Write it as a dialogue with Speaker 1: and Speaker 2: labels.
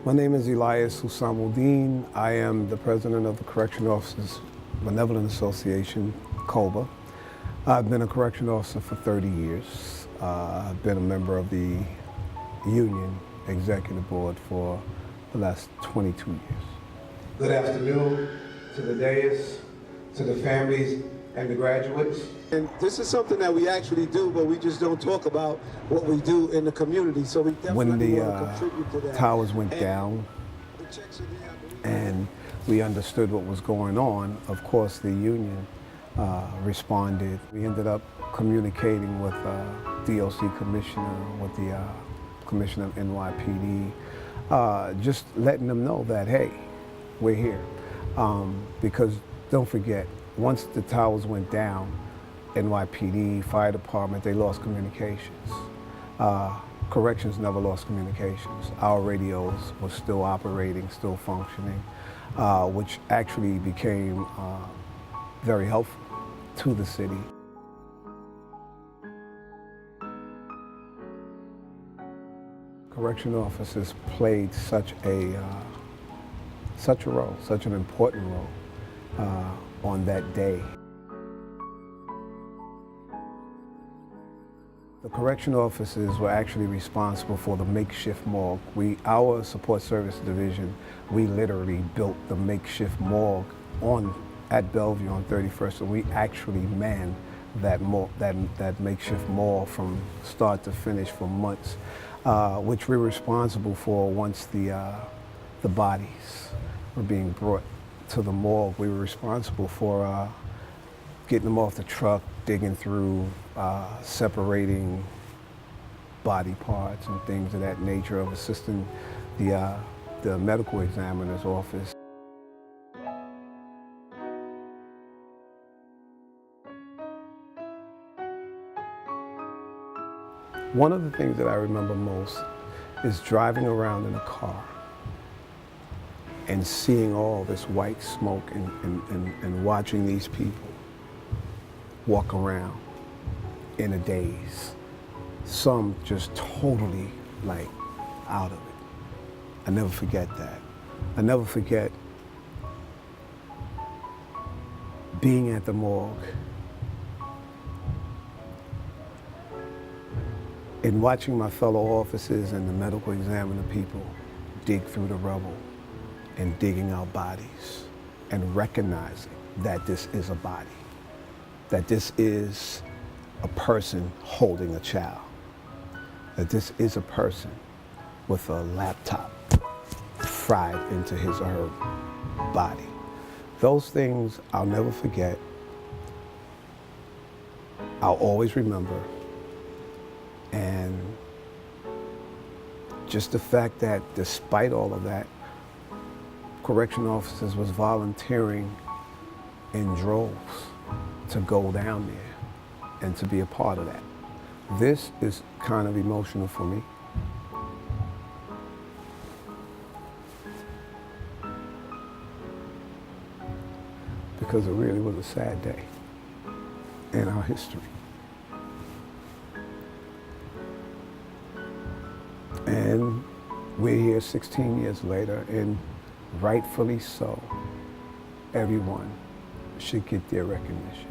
Speaker 1: My name is Elias Husamudeen. I am the president of the Correction Officers Benevolent Association, COBA. I've been a correction officer for 30 years. I've been a member of the union executive board for the last 22 years. Good afternoon to the dais, to the families and the graduates.
Speaker 2: And this is something that we actually do, but we just don't talk about what we do in the community. So we definitely want to contribute to that.
Speaker 1: Towers went down and we understood what was going on, of course the union responded. We ended up communicating with DOC Commissioner, with the Commissioner of NYPD, just letting them know that, hey, we're here. Because don't forget, once the towers went down, NYPD, fire department, they lost communications. Corrections never lost communications. Our radios were still operating, still functioning, which actually became very helpful to the city. Correction officers played such a role, such an important role on that day. The correction officers were actually responsible for the makeshift morgue. Our support service division, we literally built the makeshift morgue at Bellevue on 31st, and we actually manned that makeshift morgue from start to finish for months, which we're responsible for once the bodies were being brought to the morgue. We were responsible for getting them off the truck, digging through, separating body parts and things of that nature, of assisting the medical examiner's office. One of the things that I remember most is driving around in a car and seeing all this white smoke and watching these people walk around in a daze. Some just totally like out of it. I never forget that. I never forget being at the morgue and watching my fellow officers and the medical examiner people dig through the rubble and digging out bodies and recognizing that this is a body, that this is a person holding a child, that this is a person with a laptop fried into his or her body. Those things I'll never forget. I'll always remember. And just the fact that despite all of that, correction officers was volunteering in droves to go down there and to be a part of that. This is kind of emotional for me. Because it really was a sad day in our history. And we're here 16 years later, and rightfully so, everyone should get their recognition.